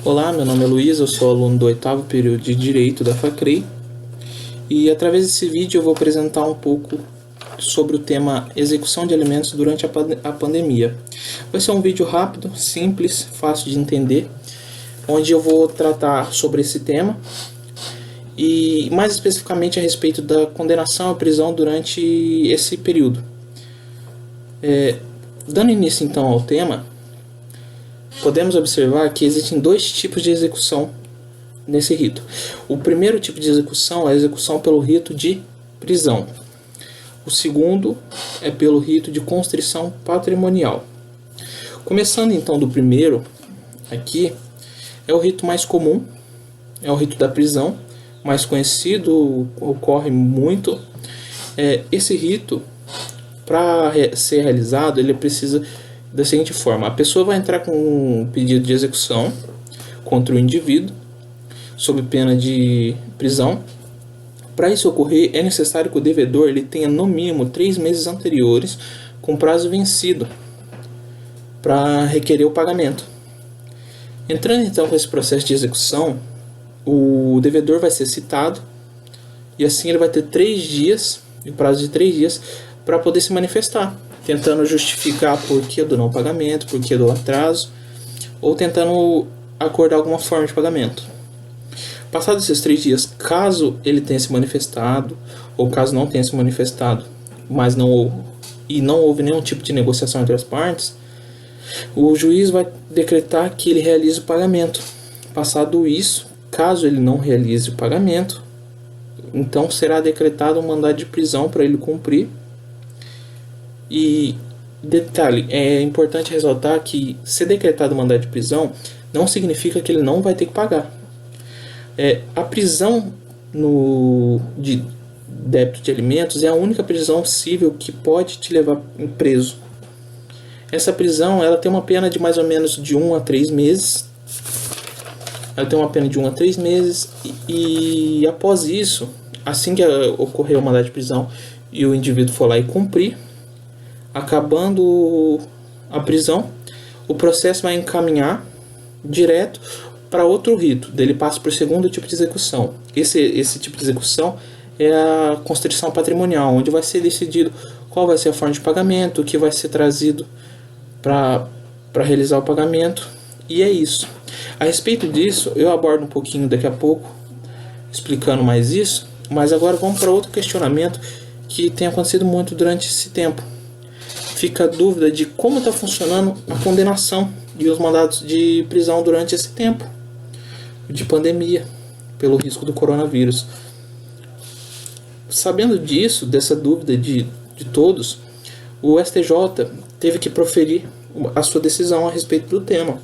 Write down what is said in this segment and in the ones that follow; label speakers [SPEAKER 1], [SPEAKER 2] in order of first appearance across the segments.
[SPEAKER 1] Olá, meu nome é Luiz, eu sou aluno do 8º período de Direito da FACREI e através desse vídeo eu vou apresentar um pouco sobre o tema execução de alimentos durante a pandemia. Vai ser um vídeo rápido, simples, fácil de entender, onde eu vou tratar sobre esse tema e mais especificamente a respeito da condenação à prisão durante esse período. Dando início então ao tema, podemos observar que existem dois tipos de execução nesse rito. O primeiro tipo de execução é a execução pelo rito de prisão. O segundo é pelo rito de constrição patrimonial. Começando então do primeiro, aqui é o rito mais comum, é o rito da prisão, mais conhecido, ocorre muito. Esse rito, para ser realizado, ele precisa da seguinte forma: a pessoa vai entrar com um pedido de execução contra o indivíduo, sob pena de prisão. Para isso ocorrer, é necessário que o devedor ele tenha no mínimo 3 meses anteriores com prazo vencido para requerer o pagamento. Entrando então com esse processo de execução, o devedor vai ser citado e assim ele vai ter 3 dias, o prazo de 3 dias, para poder se manifestar, tentando justificar porquê do não pagamento, porquê do atraso, ou tentando acordar alguma forma de pagamento. Passados esses 3 dias, caso ele tenha se manifestado, ou caso não tenha se manifestado, mas não houve nenhum tipo de negociação entre as partes, o juiz vai decretar que ele realize o pagamento. Passado isso, caso ele não realize o pagamento, então será decretado um mandado de prisão para ele cumprir. E detalhe, é importante ressaltar que ser decretado mandado de prisão não significa que ele não vai ter que pagar. A prisão de débito de alimentos é a única prisão civil que pode te levar preso. Essa prisão ela tem uma pena de mais ou menos de 1 a 3 meses. E após isso, assim que ocorrer o mandado de prisão e o indivíduo for lá e cumprir, acabando a prisão, o processo vai encaminhar direto para outro rito. Ele passa por segundo tipo de execução. Esse tipo de execução é a constrição patrimonial, onde vai ser decidido qual vai ser a forma de pagamento, o que vai ser trazido para realizar o pagamento. E é isso. A respeito disso, eu abordo um pouquinho daqui a pouco, explicando mais isso, mas agora vamos para outro questionamento que tem acontecido muito durante esse tempo. Fica a dúvida de como está funcionando a condenação e os mandados de prisão durante esse tempo de pandemia, pelo risco do coronavírus. Sabendo disso, dessa dúvida de todos, o STJ teve que proferir a sua decisão a respeito do tema.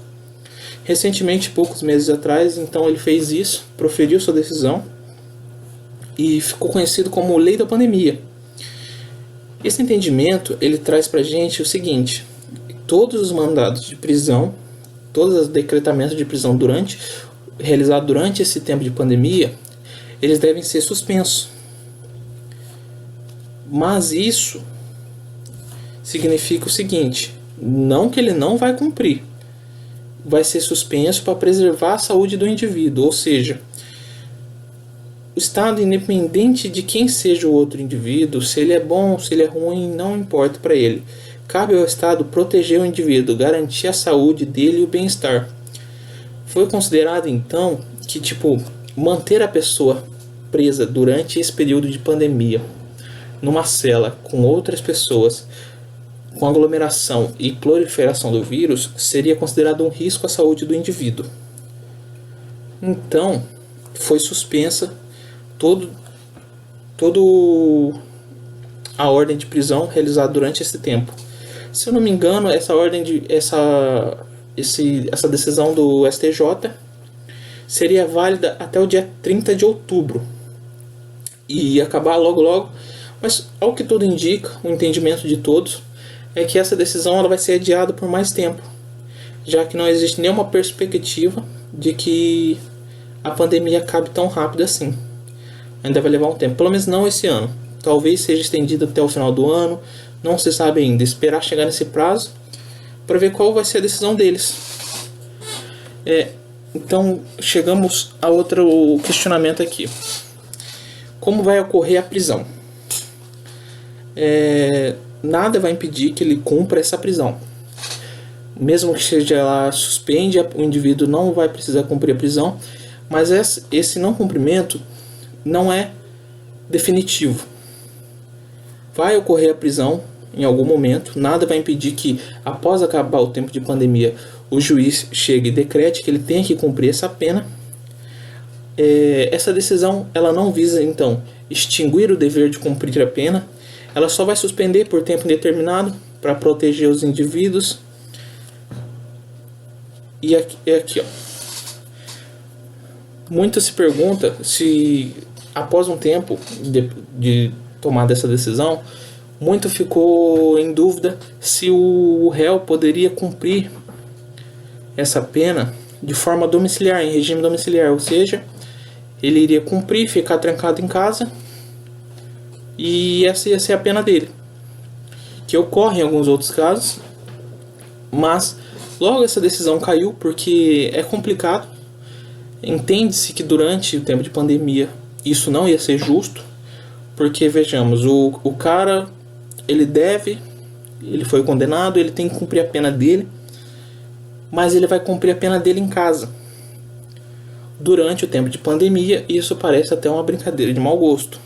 [SPEAKER 1] Recentemente, poucos meses atrás, então ele fez isso, proferiu sua decisão e ficou conhecido como Lei da Pandemia. Esse entendimento ele traz para a gente o seguinte: todos os mandados de prisão, todos os decretamentos de prisão realizados durante esse tempo de pandemia, eles devem ser suspensos. Mas isso significa o seguinte: não que ele não vai cumprir, vai ser suspenso para preservar a saúde do indivíduo, ou seja, o Estado, independente de quem seja o outro indivíduo, se ele é bom, se ele é ruim, não importa para ele. Cabe ao Estado proteger o indivíduo, garantir a saúde dele e o bem-estar. Foi considerado então que manter a pessoa presa durante esse período de pandemia numa cela com outras pessoas, com aglomeração e proliferação do vírus, seria considerado um risco à saúde do indivíduo. Então, foi suspensa toda a ordem de prisão realizada durante esse tempo. Se eu não me engano, essa decisão do STJ seria válida até o dia 30 de outubro e ia acabar logo, mas ao que tudo indica, o entendimento de todos é que essa decisão ela vai ser adiada por mais tempo, já que não existe nenhuma perspectiva de que a pandemia acabe tão rápido assim. Ainda vai levar um tempo, pelo menos não esse ano. Talvez seja estendido até o final do ano, não se sabe ainda. Esperar chegar nesse prazo para ver qual vai ser a decisão deles. Então, chegamos a outro questionamento aqui. Como vai ocorrer a prisão? Nada vai impedir que ele cumpra essa prisão. Mesmo que seja lá suspende, o indivíduo não vai precisar cumprir a prisão, mas esse não cumprimento não é definitivo. Vai ocorrer a prisão em algum momento, nada vai impedir que, após acabar o tempo de pandemia, o juiz chegue e decrete que ele tenha que cumprir essa pena. Essa decisão ela não visa, então, extinguir o dever de cumprir a pena, ela só vai suspender por tempo indeterminado para proteger os indivíduos. E aqui, ó. Muito se pergunta se, após um tempo de tomada essa decisão, muito ficou em dúvida se o réu poderia cumprir essa pena de forma domiciliar, em regime domiciliar, ou seja, ele iria cumprir, ficar trancado em casa, e essa ia ser a pena dele, que ocorre em alguns outros casos, mas logo essa decisão caiu porque é complicado. Entende-se que durante o tempo de pandemia isso não ia ser justo, porque vejamos, o cara ele foi condenado, ele tem que cumprir a pena dele, mas ele vai cumprir a pena dele em casa. Durante o tempo de pandemia, isso parece até uma brincadeira de mau gosto,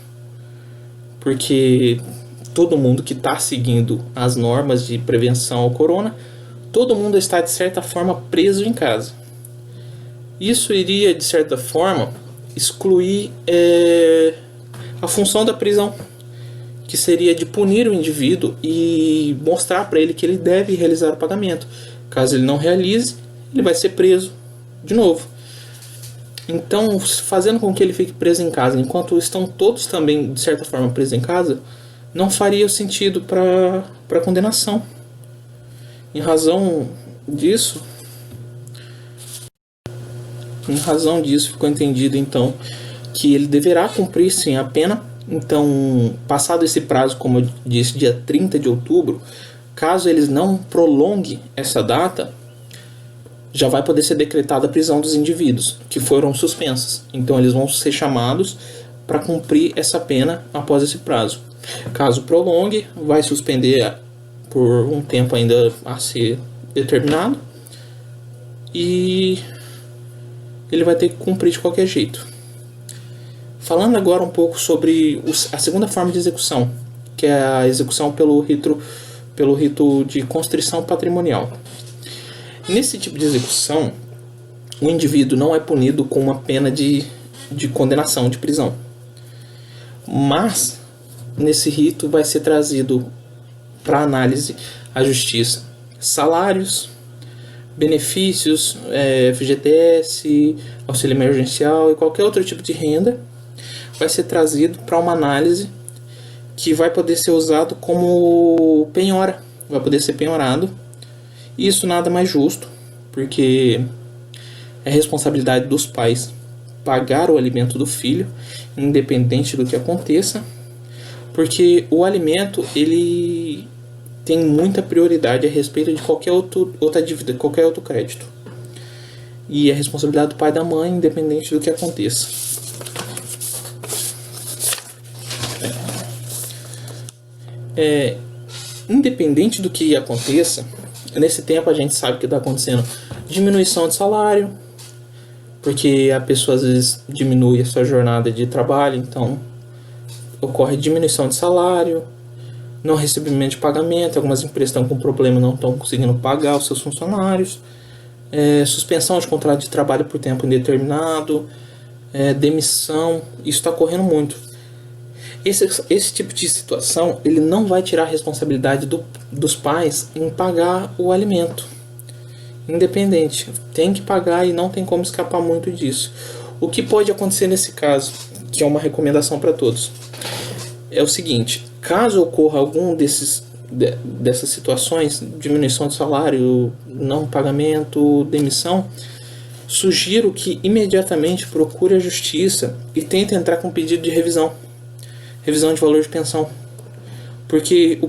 [SPEAKER 1] porque todo mundo que está seguindo as normas de prevenção ao corona, todo mundo está de certa forma preso em casa. Isso iria de certa forma excluir a função da prisão, que seria de punir o indivíduo e mostrar para ele que ele deve realizar o pagamento. Caso ele não realize, ele vai ser preso de novo. Então, fazendo com que ele fique preso em casa, enquanto estão todos também, de certa forma, presos em casa, não faria sentido para a condenação. Em razão disso, ficou entendido, então, que ele deverá cumprir, sim, a pena. Então, passado esse prazo, como eu disse, dia 30 de outubro, caso eles não prolonguem essa data, já vai poder ser decretada a prisão dos indivíduos que foram suspensos. Então, eles vão ser chamados para cumprir essa pena após esse prazo. Caso prolongue, vai suspender por um tempo ainda a ser determinado e ele vai ter que cumprir de qualquer jeito. Falando agora um pouco sobre a segunda forma de execução, que é a execução pelo rito de constrição patrimonial. Nesse tipo de execução, o indivíduo não é punido com uma pena de condenação, de prisão. Mas, nesse rito vai ser trazido para análise à justiça salários, benefícios, FGTS, auxílio emergencial e qualquer outro tipo de renda, vai ser trazido para uma análise que vai poder ser usado como penhora, vai poder ser penhorado. E isso nada mais justo, porque é responsabilidade dos pais pagar o alimento do filho, independente do que aconteça, porque o alimento ele tem muita prioridade a respeito de qualquer outra dívida, qualquer outro crédito. E é responsabilidade do pai e da mãe, independente do que aconteça. Independente do que aconteça, nesse tempo a gente sabe que está acontecendo diminuição de salário, porque a pessoa às vezes diminui a sua jornada de trabalho, então ocorre diminuição de salário, não recebimento de pagamento, algumas empresas estão com problema, não estão conseguindo pagar os seus funcionários, suspensão de contrato de trabalho por tempo indeterminado, demissão, isso está ocorrendo muito. Esse tipo de situação, ele não vai tirar a responsabilidade dos pais em pagar o alimento. Independente, tem que pagar e não tem como escapar muito disso. O que pode acontecer nesse caso, que é uma recomendação para todos, é o seguinte: caso ocorra algum dessas situações, diminuição de salário, não pagamento, demissão, sugiro que imediatamente procure a justiça e tente entrar com pedido de revisão de valor de pensão, porque o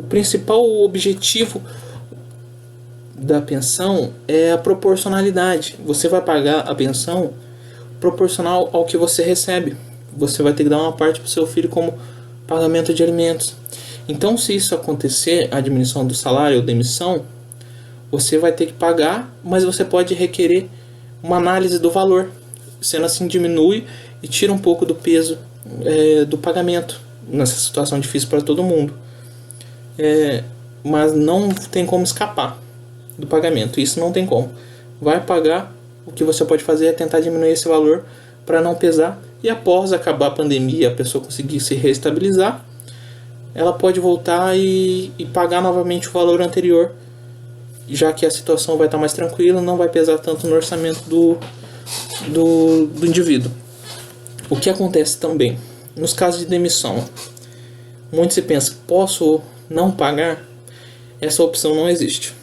[SPEAKER 1] principal objetivo da pensão é a proporcionalidade. Você vai pagar a pensão proporcional ao que você recebe. Você vai ter que dar uma parte para o seu filho como pagamento de alimentos. Então, se isso acontecer, a diminuição do salário ou demissão, você vai ter que pagar, mas você pode requerer uma análise do valor. Sendo assim, diminui e tira um pouco do peso do pagamento nessa situação difícil para todo mundo. Mas não tem como escapar do pagamento. Isso não tem como. Vai pagar. O que você pode fazer é tentar diminuir esse valor para não pesar. E após acabar a pandemia, a pessoa conseguir se reestabilizar, ela pode voltar e pagar novamente o valor anterior, já que a situação vai estar mais tranquila, não vai pesar tanto no orçamento do indivíduo. O que acontece também nos casos de demissão, muito se pensa, posso não pagar? Essa opção não existe.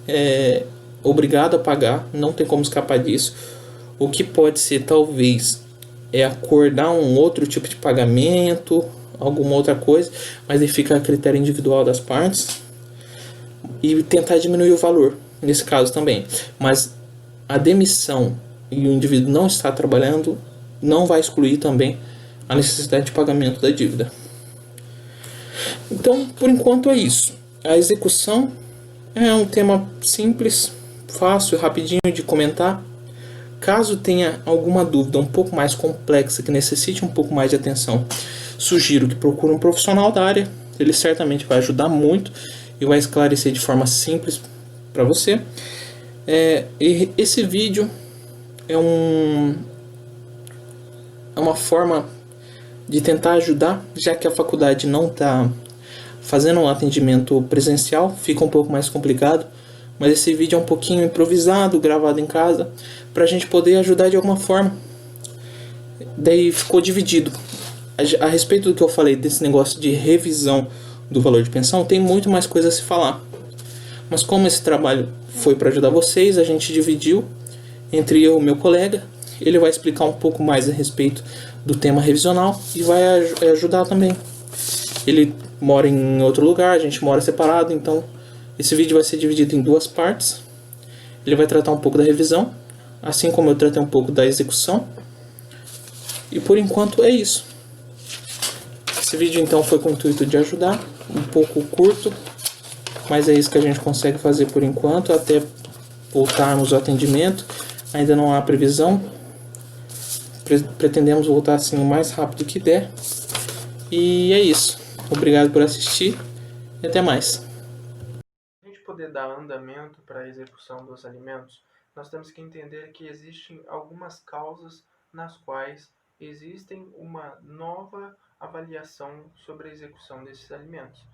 [SPEAKER 1] É obrigado a pagar, não tem como escapar disso. O que pode ser, talvez, é acordar um outro tipo de pagamento, alguma outra coisa, mas aí fica a critério individual das partes, e tentar diminuir o valor, nesse caso também. Mas a demissão e o indivíduo não está trabalhando não vai excluir também a necessidade de pagamento da dívida. Então, por enquanto é isso. A execução é um tema simples, fácil, rapidinho de comentar. Caso tenha alguma dúvida um pouco mais complexa, que necessite um pouco mais de atenção, sugiro que procure um profissional da área. Ele certamente vai ajudar muito e vai esclarecer de forma simples para você. E esse vídeo é uma forma de tentar ajudar, já que a faculdade não está fazendo um atendimento presencial, fica um pouco mais complicado, mas esse vídeo é um pouquinho improvisado, gravado em casa, para a gente poder ajudar de alguma forma. Daí ficou dividido. A respeito do que eu falei desse negócio de revisão do valor de pensão, tem muito mais coisa a se falar. Mas como esse trabalho foi para ajudar vocês, a gente dividiu entre eu e meu colega. Ele vai explicar um pouco mais a respeito do tema revisional e vai ajudar também. Ele mora em outro lugar, a gente mora separado, então esse vídeo vai ser dividido em duas partes. Ele vai tratar um pouco da revisão, assim como eu tratei um pouco da execução. E por enquanto é isso. Esse vídeo então foi com o intuito de ajudar, um pouco curto, mas é isso que a gente consegue fazer por enquanto, até voltarmos ao atendimento. Ainda não há previsão. Pretendemos voltar assim o mais rápido que der. E é isso. Obrigado por assistir e até mais.
[SPEAKER 2] Para a gente poder dar andamento para a execução dos alimentos, nós temos que entender que existem algumas causas nas quais existem uma nova avaliação sobre a execução desses alimentos.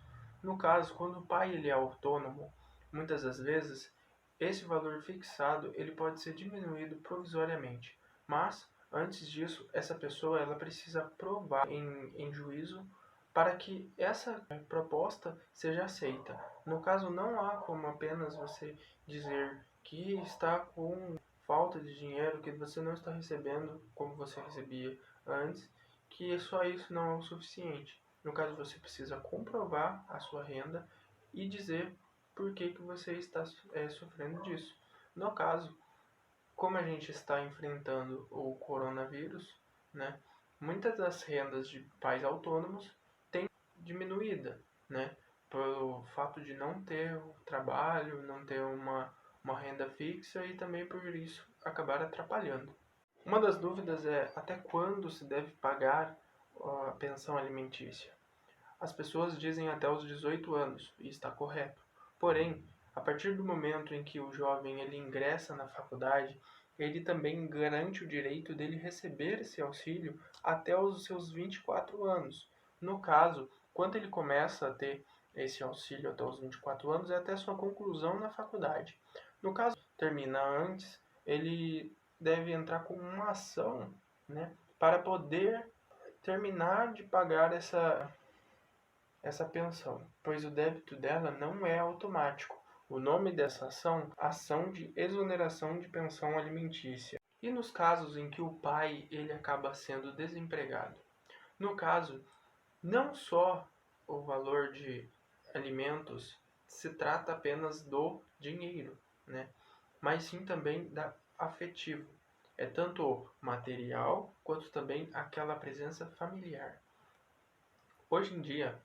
[SPEAKER 2] No caso, quando o pai ele é autônomo, muitas das vezes esse valor fixado ele pode ser diminuído provisoriamente, mas antes disso essa pessoa ela precisa provar em juízo para que essa proposta seja aceita. No caso, não há como apenas você dizer que está com falta de dinheiro, que você não está recebendo como você recebia antes, que só isso não é o suficiente. No caso, você precisa comprovar a sua renda e dizer por que você está sofrendo disso. No caso, como a gente está enfrentando o coronavírus, né, muitas das rendas de pais autônomos têm diminuída, né, pelo fato de não ter trabalho, não ter uma renda fixa e também por isso acabar atrapalhando. Uma das dúvidas é até quando se deve pagar a pensão alimentícia. As pessoas dizem até os 18 anos, e está correto. Porém, a partir do momento em que o jovem ele ingressa na faculdade, ele também garante o direito dele receber esse auxílio até os seus 24 anos. No caso, quando ele começa a ter esse auxílio até os 24 anos, é até sua conclusão na faculdade. No caso, termina antes, ele deve entrar com uma ação, né, para poder terminar de pagar essa pensão, pois o débito dela não é automático. O nome dessa ação, ação de exoneração de pensão alimentícia. E nos casos em que o pai ele acaba sendo desempregado? No caso, não só o valor de alimentos se trata apenas do dinheiro, né? Mas sim também da afetivo. É tanto material quanto também aquela presença familiar. Hoje em dia,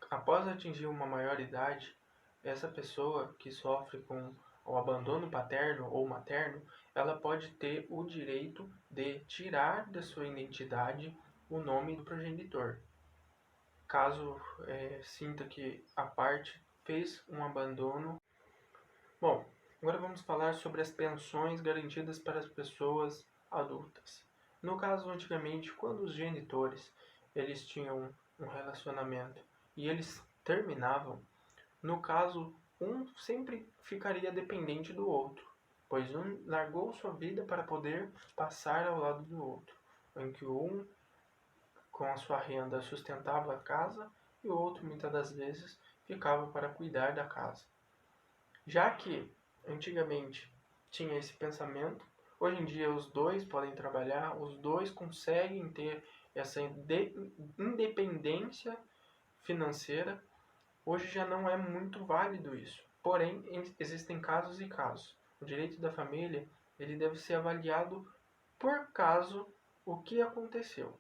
[SPEAKER 2] após atingir uma maior idade, essa pessoa que sofre com o abandono paterno ou materno, ela pode ter o direito de tirar da sua identidade o nome do progenitor. Caso sinta que a parte fez um abandono. Bom, agora vamos falar sobre as pensões garantidas para as pessoas adultas. No caso, antigamente, quando os genitores eles tinham um relacionamento e eles terminavam, no caso, um sempre ficaria dependente do outro, pois um largou sua vida para poder passar ao lado do outro, em que um, com a sua renda, sustentava a casa e o outro, muitas das vezes, ficava para cuidar da casa. Já que antigamente tinha esse pensamento, hoje em dia os dois podem trabalhar, os dois conseguem ter essa independência financeira. Hoje já não é muito válido isso. Porém, existem casos e casos. O direito da família ele deve ser avaliado por caso o que aconteceu.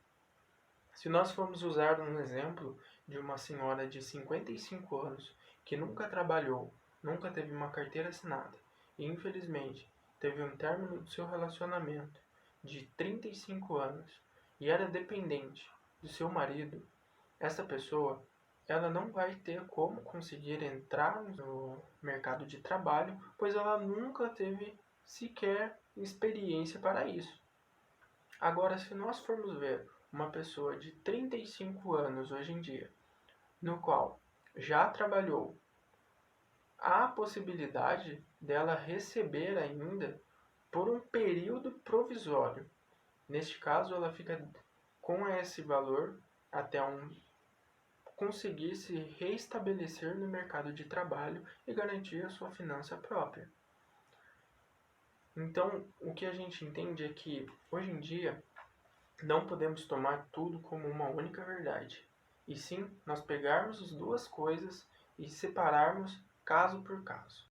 [SPEAKER 2] Se nós formos usar um exemplo de uma senhora de 55 anos que nunca trabalhou, nunca teve uma carteira assinada e infelizmente teve um término do seu relacionamento de 35 anos e era dependente do seu marido, essa pessoa ela não vai ter como conseguir entrar no mercado de trabalho, pois ela nunca teve sequer experiência para isso. Agora, se nós formos ver uma pessoa de 35 anos hoje em dia, no qual já trabalhou, há a possibilidade dela receber ainda por um período provisório. Neste caso, ela fica com esse valor até conseguir se reestabelecer no mercado de trabalho e garantir a sua finança própria. Então, o que a gente entende é que, hoje em dia, não podemos tomar tudo como uma única verdade, e sim nós pegarmos as duas coisas e separarmos caso por caso.